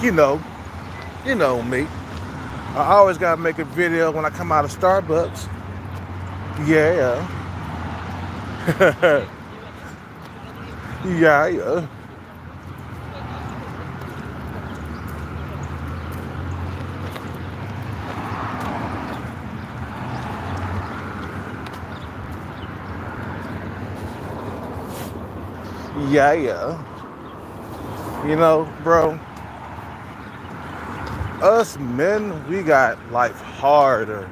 You know, you know me. I always gotta make a video when I come out of Starbucks. Yeah, yeah, yeah, yeah, yeah. You know, bro, us men, we got life harder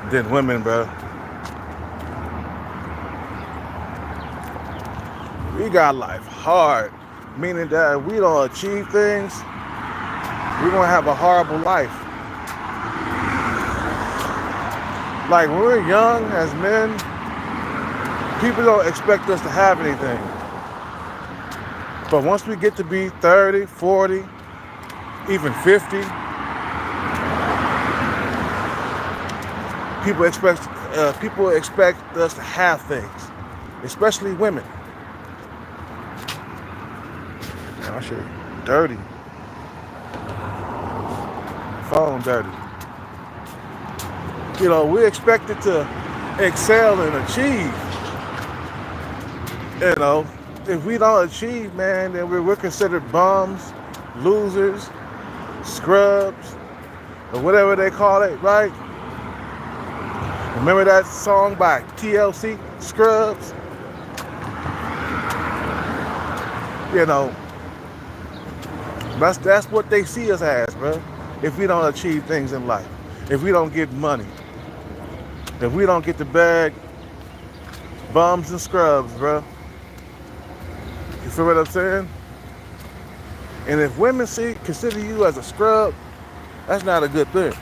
than women, bro. We got life hard, meaning that if we don't achieve things, we're gonna have a horrible life. Like when we're young as men, people don't expect us to have anything. But once we get to be 30, 40, even 50, people expect us to have things, especially women. Man, I shit dirty. Phone dirty. You know, we expected to excel and achieve. You know, if we don't achieve, man, then we're considered bums, losers, scrubs, or whatever they call it, right? Remember that song by TLC, Scrubs? You know, that's what they see us as, bro. If we don't achieve things in life, if we don't get money, if we don't get the bag, bums and scrubs, bro. You feel what I'm saying? And if women consider you as a scrub, that's not a good thing.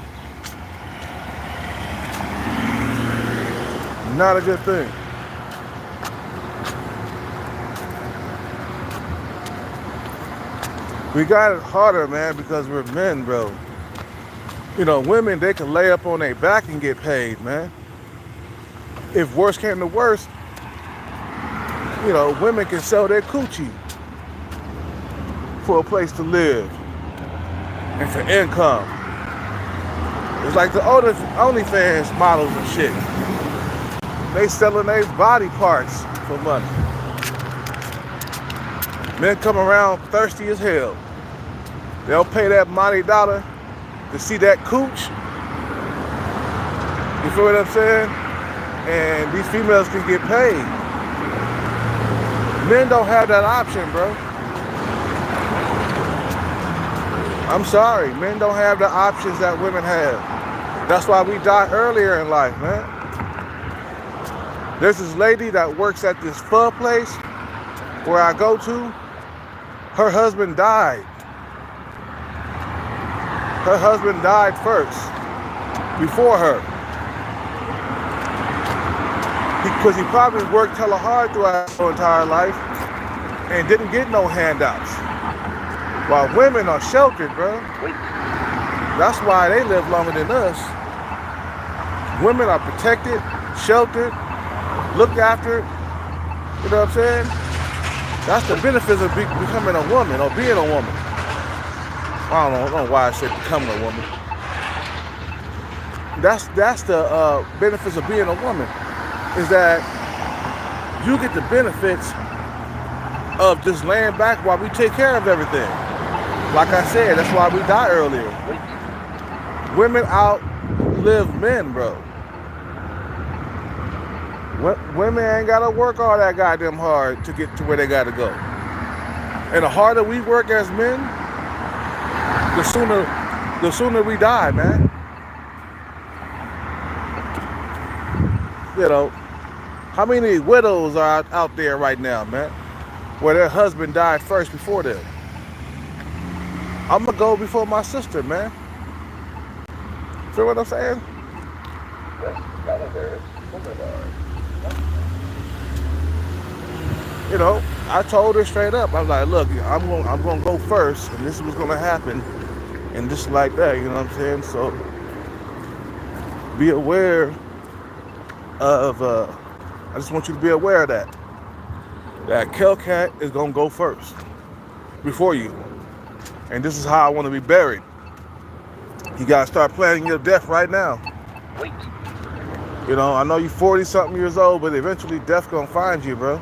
Not a good thing. We got it harder, man, because we're men, bro. You know, women, they can lay up on their back and get paid, man. If worse came to worse, you know, women can sell their coochie for a place to live and for income. It's like the OnlyFans models and shit. They selling their body parts for money. Men come around thirsty as hell. They'll pay that money dollar to see that cooch. You feel what I'm saying? And these females can get paid. Men don't have that option, bro. I'm sorry, men don't have the options that women have. That's why we die earlier in life, man. There's this lady that works at this pub place where I go to. Her husband died. Her husband died first, before her. Because he probably worked hella hard throughout his entire life and didn't get no handouts. While women are sheltered, bro. That's why they live longer than us. Women are protected, sheltered, looked after. You know what I'm saying? That's the benefits of becoming a woman or being a woman. I don't know why I said becoming a woman. That's the benefits of being a woman, is that you get the benefits of just laying back while we take care of everything. Like I said, that's why we die earlier. Women outlive men, bro. Women ain't gotta work all that goddamn hard to get to where they gotta go. And the harder we work as men, the sooner we die, man. You know, how many widows are out there right now, man, where their husband died first before them? I'm gonna go before my sister, man. Feel what I'm saying? You know, I told her straight up. I was like, look, I'm gonna go first, and this is what's gonna happen, and just like that. You know what I'm saying? So be aware of. I just want you to be aware of that. That Hellcat is gonna go first before you. And this is how I want to be buried. You gotta start planning your death right now. You know, I know you're 40 something years old, but eventually death gonna find you, bro.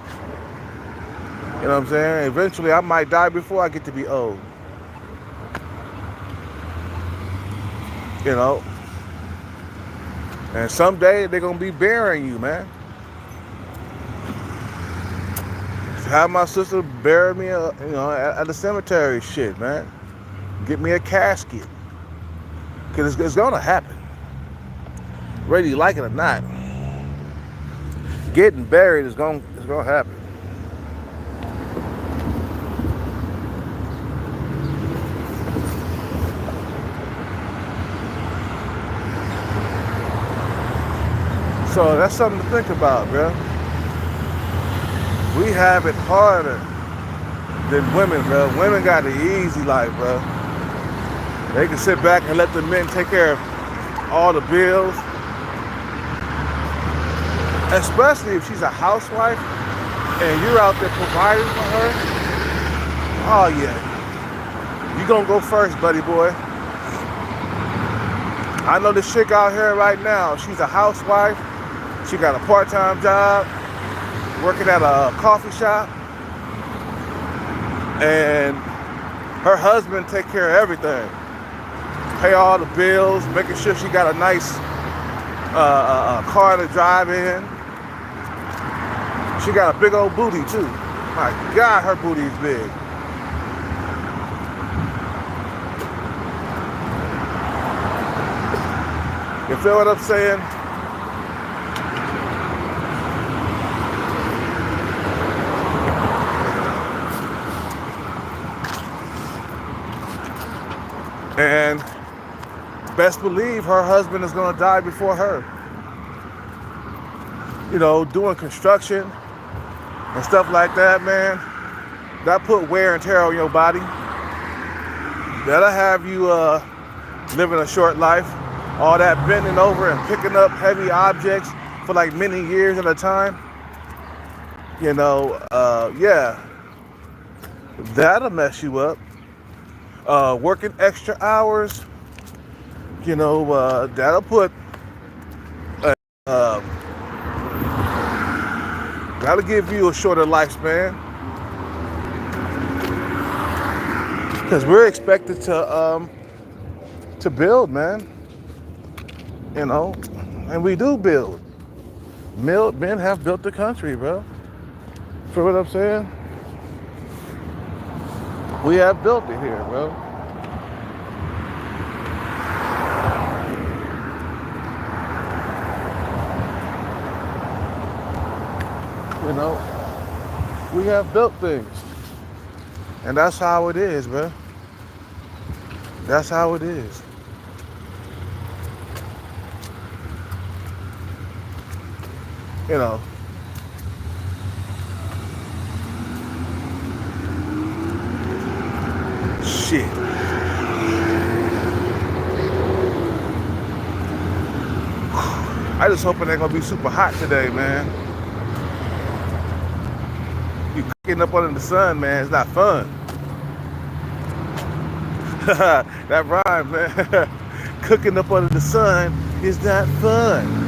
You know what I'm saying? Eventually I might die before I get to be old. You know? And someday they're gonna be burying you, man. Have my sister bury me, at the cemetery, shit, man. Get me a casket, cause it's gonna happen, whether you like it or not. Getting buried is gonna happen. So that's something to think about, bro. We have it harder than women, bro. Women got the easy life, bro. They can sit back and let the men take care of all the bills. Especially if she's a housewife and you're out there providing for her. Oh yeah. You gonna go first, buddy boy. I know this chick out here right now. She's a housewife. She got a part-time job, working at a coffee shop. And her husband take care of everything. Pay all the bills, making sure she got a nice car to drive in. She got a big old booty too. My God, her booty is big. You feel what I'm saying? And best believe her husband is gonna die before her. You know, doing construction and stuff like that, man, that put wear and tear on your body. That'll have you living a short life. All that bending over and picking up heavy objects for like many years at a time. You know, yeah, that'll mess you up. Working extra hours, you know, that'll put, that'll give you a shorter lifespan. Because we're expected to build, man. You know, and we do build. Men have built the country, bro. Feel what I'm saying? We have built it here, bro. You know, we have built things. And that's how it is, bro. That's how it is. You know. Shit. I just hope it ain't gonna be super hot today, man. You cooking up under the sun, man, it's not fun. That rhyme, man. Cooking up under the sun is not fun.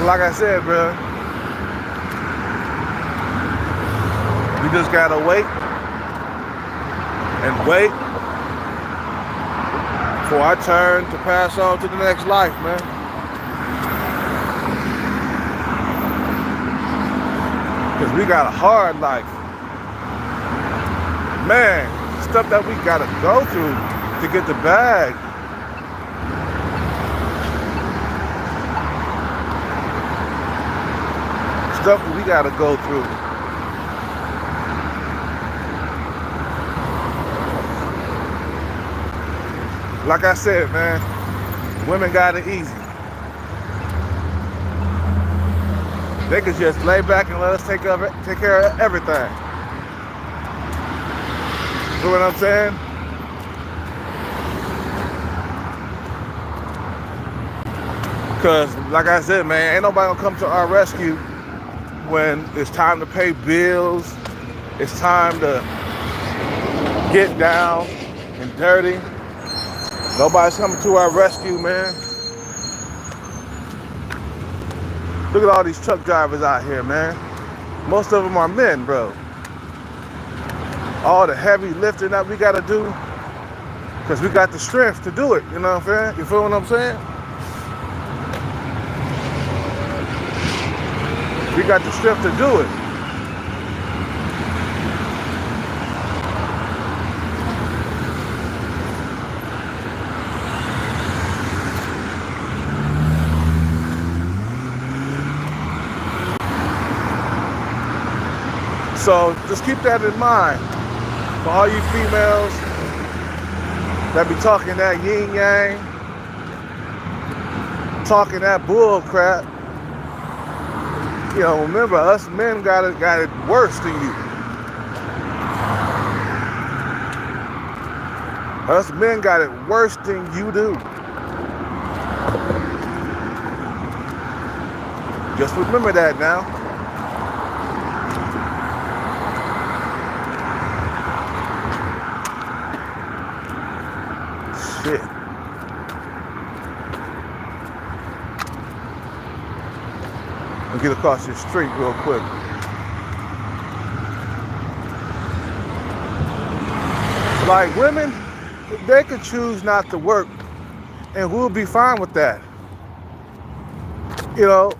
Like I said, bro, we just gotta wait and wait for our turn to pass on to the next life, man. Because we got a hard life. Man, stuff that we gotta go through to get the bag. Stuff that we gotta go through. Like I said, man, women got it easy. They could just lay back and let us take care of everything. You know what I'm saying? Because, like I said, man, ain't nobody gonna come to our rescue when it's time to pay bills, it's time to get down and dirty. Nobody's coming to our rescue, man. Look at all these truck drivers out here, man. Most of them are men, bro. All the heavy lifting that we gotta do, because we got the strength to do it, you know what I'm saying? You feel what I'm saying? We got the strength to do it. So just keep that in mind. For all you females that be talking that yin yang, talking that bull crap, you know, remember, us men got it worse than you. Us men got it worse than you do. Just remember that now. Shit. I'll get across this street real quick. Like women, they could choose not to work and we'll be fine with that. You know,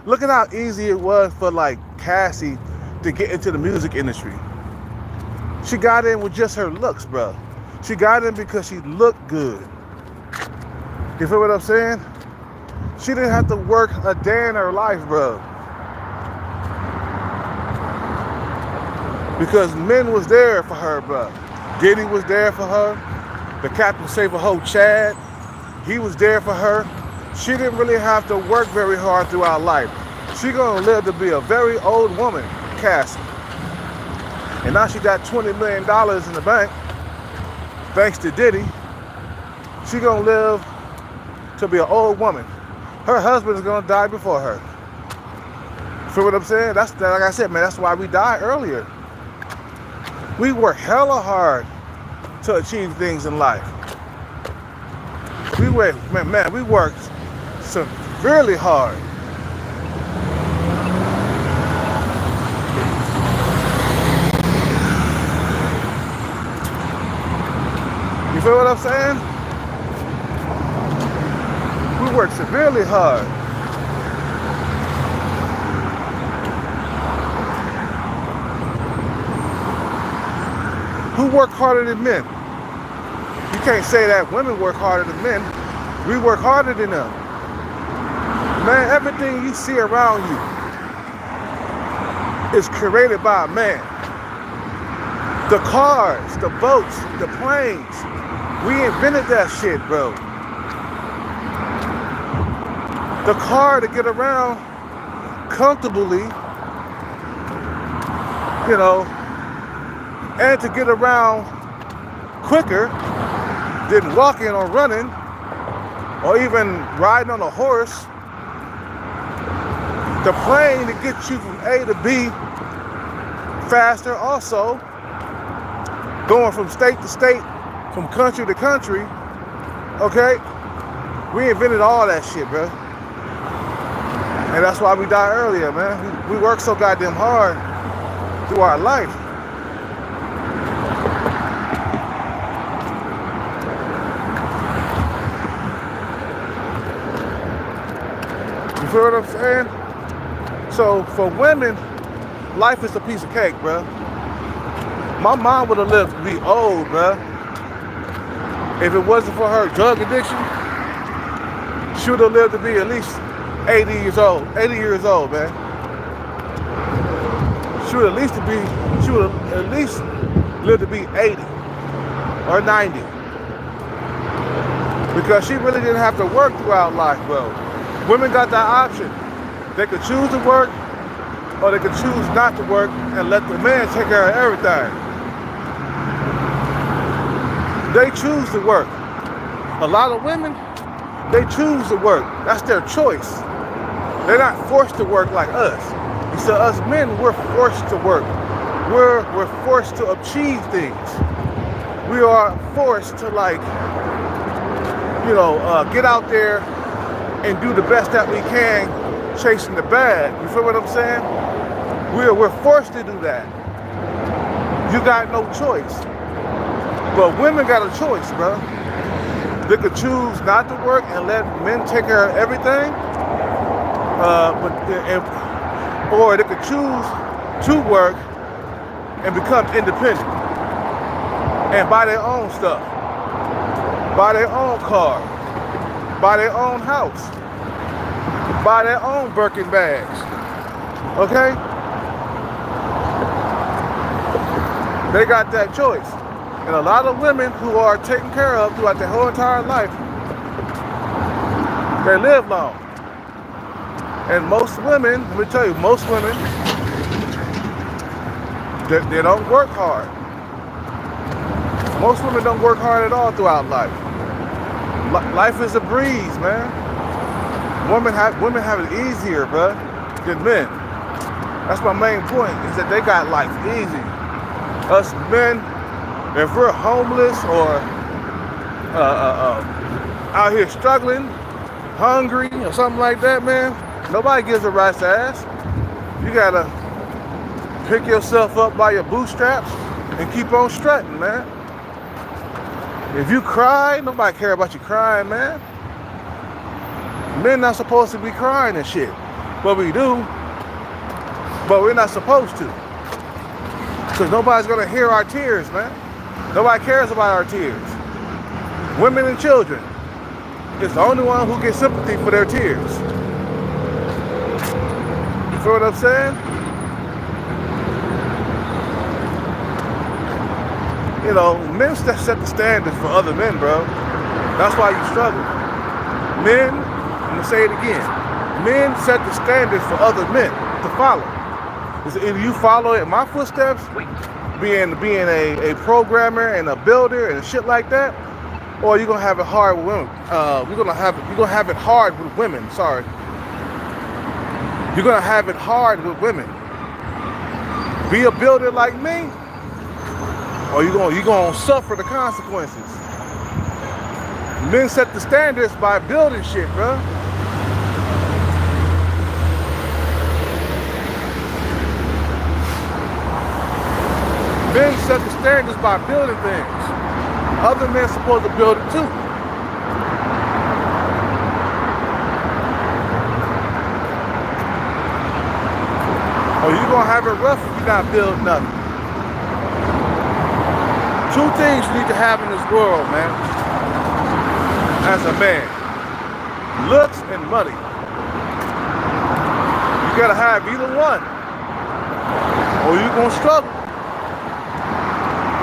look at how easy it was for like Cassie to get into the music industry. She got in with just her looks, bro. She got in because she looked good. You feel what I'm saying? She didn't have to work a day in her life, bro. Because men was there for her, bro. Diddy was there for her. The Captain Save-A-Ho Chad, he was there for her. She didn't really have to work very hard throughout life. She gonna live to be a very old woman, Cassie. And now she got $20 million in the bank, thanks to Diddy. She gonna live to be an old woman. Her husband is gonna die before her. Feel what I'm saying? That's like I said, man, that's why we die earlier. We work hella hard to achieve things in life. We work, man, we worked severely hard. You feel what I'm saying? We work severely hard. Who work harder than men? You can't say that women work harder than men. We work harder than them. Man, everything you see around you is created by a man. The cars, the boats, the planes, we invented that shit, bro. The car to get around comfortably, you know, and to get around quicker than walking or running or even riding on a horse. The plane to get you from A to B faster, also going from state to state, from country to country, okay? We invented all that shit, bro. And that's why we die earlier, man. We work so goddamn hard through our life. You feel what I'm saying? So for women, life is a piece of cake, bro. My mom would have lived to be old, bro. If it wasn't for her drug addiction, she would have lived to be at least 80 years old. 80 years old, man. She would at least live to be 80 or 90. Because she really didn't have to work throughout life, bro. Women got that option. They could choose to work, or they could choose not to work and let the man take care of everything. They choose to work. A lot of women, they choose to work. That's their choice. They're not forced to work like us. So us men, we're forced to work. We're forced to achieve things. We are forced to get out there and do the best that we can, chasing the bag. You feel what I'm saying? We're forced to do that. You got no choice. But women got a choice, bro. They could choose not to work and let men take care of everything, or they could choose to work and become independent and buy their own stuff, buy their own car, buy their own house, buy their own Birkin bags. Okay? They got that choice. And a lot of women who are taken care of throughout their whole entire life, they live long. And most women, let me tell you, most women, they don't work hard. Most women don't work hard at all throughout life. Life is a breeze, man. Women have it easier, bro, than men. That's my main point, is that they got life easy. Us men, if we're homeless or out here struggling, hungry or something like that, man, nobody gives a rat's ass. You gotta pick yourself up by your bootstraps and keep on strutting, man. If you cry, nobody care about you crying, man. Men not supposed to be crying and shit. But we do. But we're not supposed to. Because nobody's gonna hear our tears, man. Nobody cares about our tears. Women and children is the only one who gets sympathy for their tears. You feel what I'm saying? You know, men set the standards for other men, bro. That's why you struggle. Men, I'm gonna say it again, men set the standards for other men to follow. If you follow in my footsteps, being a programmer and a builder and shit like that, or you're gonna have it hard with women. You're gonna have it hard with women. Sorry, you're gonna have it hard with women. Be a builder like me, or you're gonna suffer the consequences. Men set the standards by building shit, bro. Men set the standards by building things. Other men supposed to build it too. Or you gonna have it rough if you not build nothing. Two things you need to have in this world, man, as a man: looks and money. You gotta have either one, or you gonna struggle.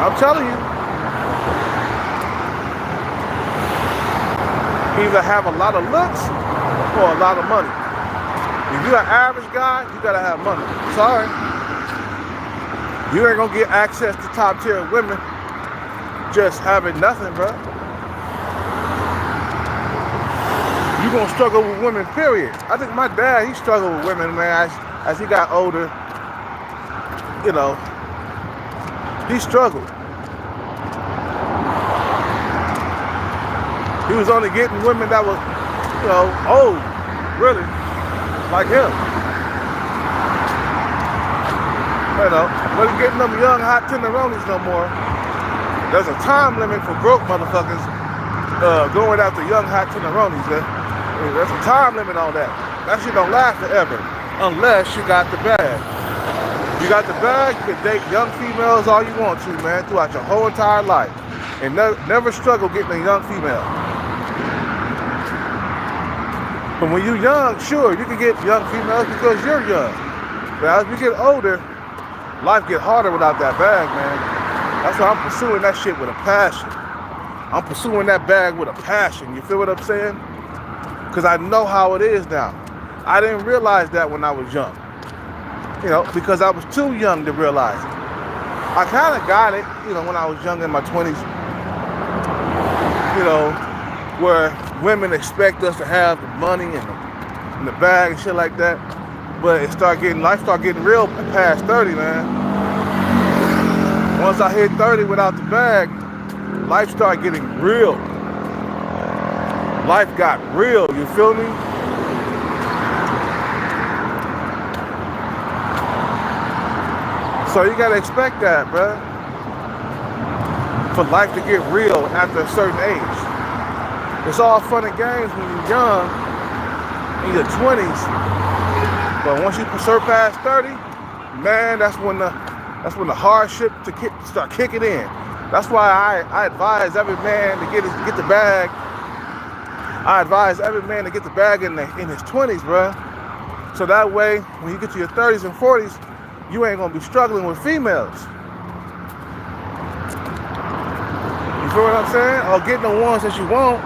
I'm telling you. Either have a lot of looks or a lot of money. If you're an average guy, you gotta have money. Sorry. You ain't gonna get access to top tier women just having nothing, bro. You gonna struggle with women, period. I think my dad, he struggled with women, man, as he got older. You know, he struggled. He was only getting women that was, old, really, like him. Wasn't getting them young, hot tenderonis no more. There's a time limit for broke motherfuckers going after young, hot tenderonis. There's a time limit on that. That shit don't last forever, unless you got the bag. You got the bag, you can date young females all you want to, man, throughout your whole entire life. And never struggle getting a young female. But when you're young, sure, you can get young females because you're young. But as we get older, life get harder without that bag, man. That's why I'm pursuing that shit with a passion. I'm pursuing that bag with a passion. You feel what I'm saying? Because I know how it is now. I didn't realize that when I was young. Because I was too young to realize it. I kind of got it, when I was young in my 20s. Where women expect us to have the money and the bag and shit like that. But life start getting real past 30, man. Once I hit 30 without the bag, life started getting real. Life got real, you feel me? So you gotta expect that, bruh. For life to get real after a certain age. It's all fun and games when you're young, in your 20s. But once you surpass 30, man, that's when the hardship start kicking in. That's why I advise every man to get the bag. I advise every man to get the bag in his 20s, bruh. So that way, when you get to your 30s and 40s, you ain't gonna be struggling with females. You feel what I'm saying? Or getting the ones that you want.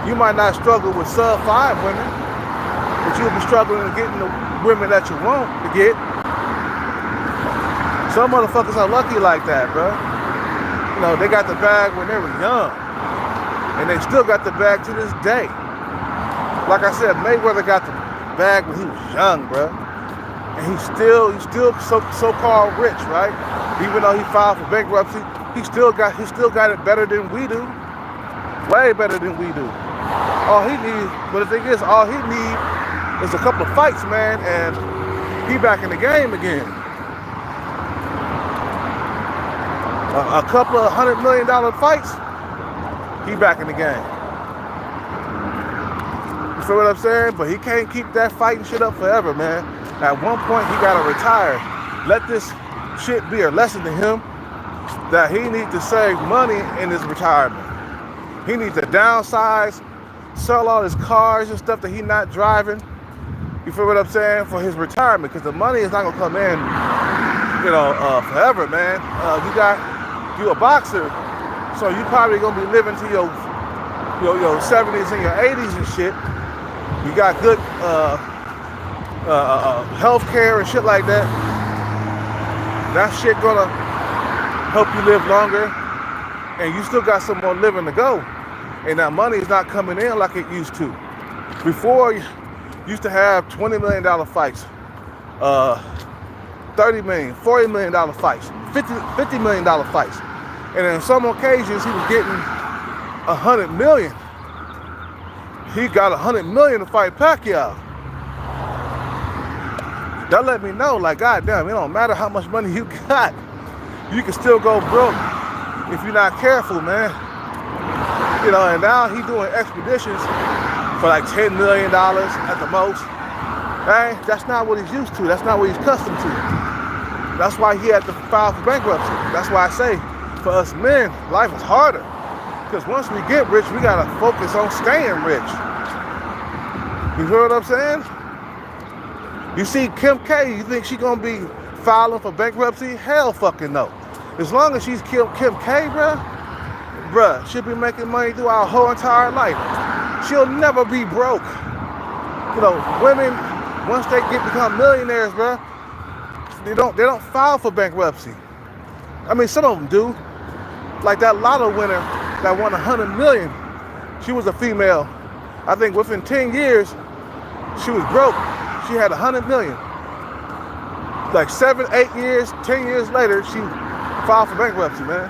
You might not struggle with sub 5 women, but you'll be struggling with getting the women that you want to get. Some motherfuckers are lucky like that, bro. You know, they got the bag when they were young, and they still got the bag to this day. Like I said, Mayweather got the bag when he was young, bro. And he's still so-called rich, right? Even though he filed for bankruptcy, he still got it better than we do. Way better than we do. All he needs, but the thing is, all he needs is a couple of fights, man, and he back in the game again. A couple of $100 million fights, he back in the game. You feel what I'm saying? But he can't keep that fighting shit up forever, man. At one point, he gotta retire. Let this shit be a lesson to him that he needs to save money in his retirement. He needs to downsize, sell all his cars and stuff that he's not driving. You feel what I'm saying? For his retirement, because the money is not gonna come in, forever, man. You a boxer, so you probably gonna be living to your 70s and your 80s and shit. You got good health care and shit like that. That shit gonna help you live longer, and you still got some more living to go. And that money is not coming in like it used to. Before, you used to have $20 million fights, $30 million, $40 million fights, $50 million fights. And in some occasions, he was getting $100 million. He got $100 million to fight Pacquiao. That let me know, like, goddamn, it don't matter how much money you got, you can still go broke if you're not careful, man. You know, and now he doing expeditions for like $10 million at the most. Hey, that's not what he's used to. That's not what he's accustomed to. That's why he had to file for bankruptcy. That's why I say, for us men, life is harder. Because once we get rich, we gotta focus on staying rich. You hear what I'm saying? You see Kim K, you think she gonna be filing for bankruptcy? Hell fucking no. As long as she's Kim K, bruh, she'll be making money through our whole entire life. She'll never be broke. You know, women, once they become millionaires, bruh, they don't file for bankruptcy. I mean, some of them do. Like that lotto winner that won $100 million. She was a female. I think within 10 years, she was broke. She had $100 million. Like 7, 8 years, 10 years later, she filed for bankruptcy, man.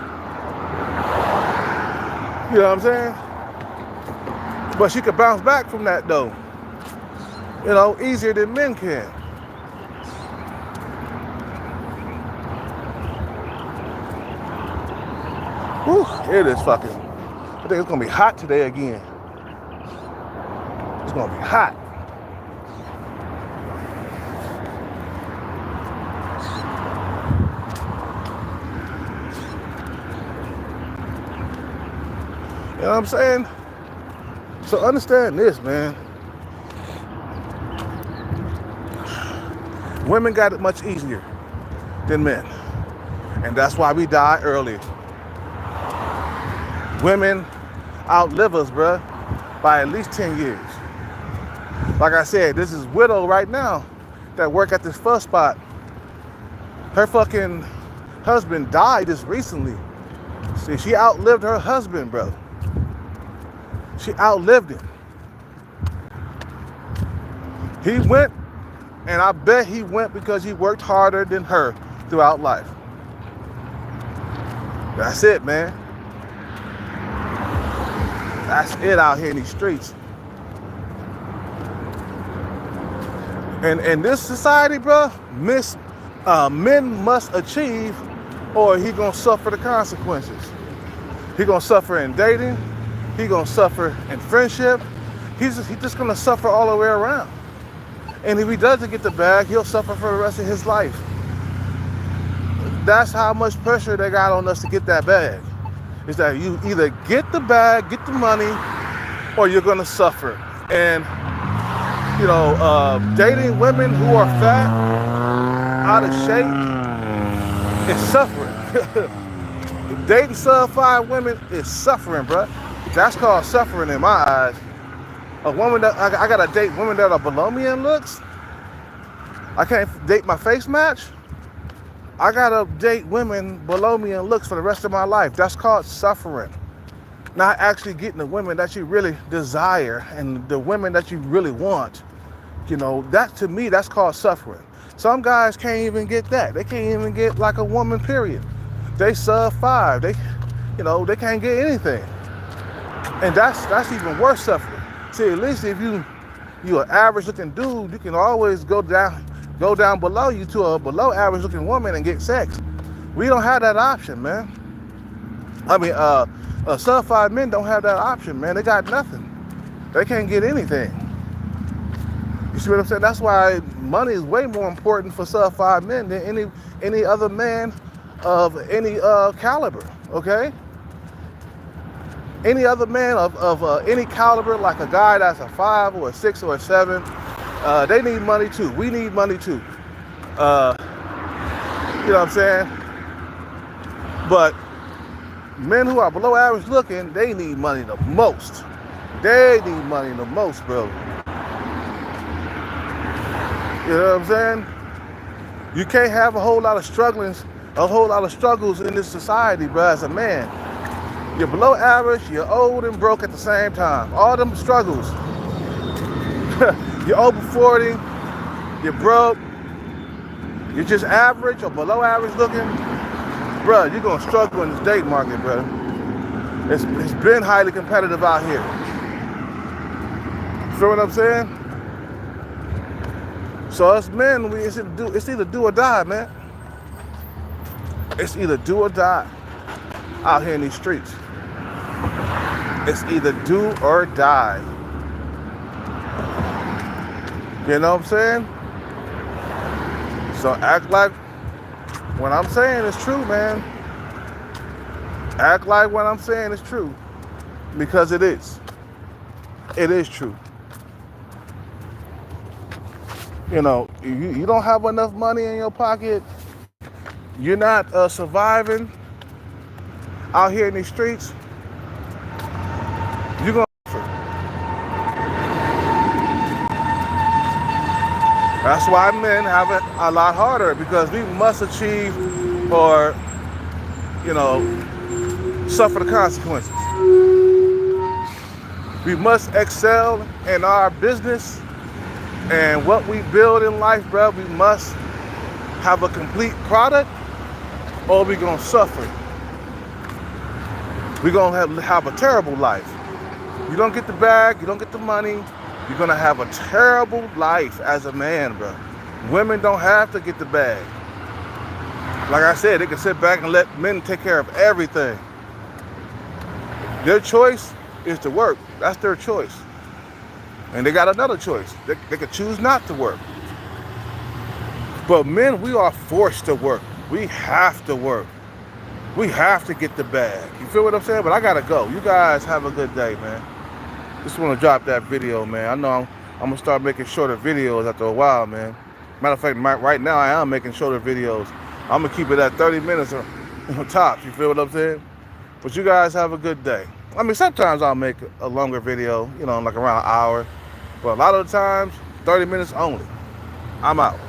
You know what I'm saying? But she could bounce back from that, though. You know, easier than men can. Whew, it is fucking. I think it's gonna be hot today again. It's gonna be hot. You know what I'm saying? So understand this, man. Women got it much easier than men. And that's why we die early. Women outlive us, bruh, by at least 10 years. Like I said, this is Widow right now that work at this fuss spot. Her fucking husband died just recently. See, she outlived her husband, bro. She outlived him. He went And I bet he went because he worked harder than her throughout life. That's it, man. That's it out here in these streets. And in this society, bro, men must achieve or he gonna suffer the consequences. He gonna suffer in dating. He gonna suffer in friendship. He's just gonna suffer all the way around. And if he doesn't get the bag, he'll suffer for the rest of his life. That's how much pressure they got on us to get that bag. Is that you either get the bag, get the money, or you're gonna suffer. And you know, dating women who are fat, out of shape, is suffering. Dating sub-5 women is suffering, bro. That's called suffering in my eyes. A woman that I gotta date women that are below me in looks. I can't date my face match. I gotta date women below me in looks for the rest of my life. That's called suffering. Not actually getting the women that you really desire and the women that you really want. You know, that to me, that's called suffering. Some guys can't even get that. They can't even get like a woman, period. They sub-5. They can't get anything. And that's even worse suffering. See, at least if you're an average looking dude, you can always go down below you to a below average looking woman and get sex. We don't have that option, man. I mean, sub-5 men don't have that option, man. They got nothing. They can't get anything. You see what I'm saying? That's why money is way more important for sub-5 men than any other man of any caliber, okay? Any other man of any caliber, like a guy that's a 5 or a 6 or a 7, they need money too. We need money too. You know what I'm saying? But men who are below average looking, they need money the most. They need money the most, bro. You know what I'm saying? You can't have a whole lot of struggles in this society, bro, as a man. You're below average, you're old and broke at the same time. All them struggles. You're over 40, you're broke, you're just average or below average looking. Bro, you're gonna struggle in this date market, bro. It's been highly competitive out here. Feel what I'm saying? So us men, it's either do or die, man. It's either do or die out here in these streets. It's either do or die. You know what I'm saying? So act like what I'm saying is true, man. Act like what I'm saying is true. Because it is. It is true. You know, you don't have enough money in your pocket. You're not surviving out here in these streets. You're going to suffer. That's why men have it a lot harder, because we must achieve or, you know, suffer the consequences. We must excel in our business and what we build in life, bro. We must have a complete product, or we're going to suffer. We're going to have a terrible life. You don't get the bag, you don't get the money, you're going to have a terrible life as a man, bro. Women don't have to get the bag. Like I said, they can sit back and let men take care of everything. Their choice is to work. That's their choice. And they got another choice. They could choose not to work. But men, we are forced to work. We have to work. We have to get the bag. You feel what I'm saying? But I gotta go. You guys have a good day, man. Just want to drop that video, man. I know I'm gonna start making shorter videos after a while, man. Matter of fact, right now I am making shorter videos. I'm gonna keep it at 30 minutes on tops. You feel what I'm saying? But you guys have a good day. I mean, sometimes I'll make a longer video, you know, like around an hour. But a lot of the times, 30 minutes only. I'm out.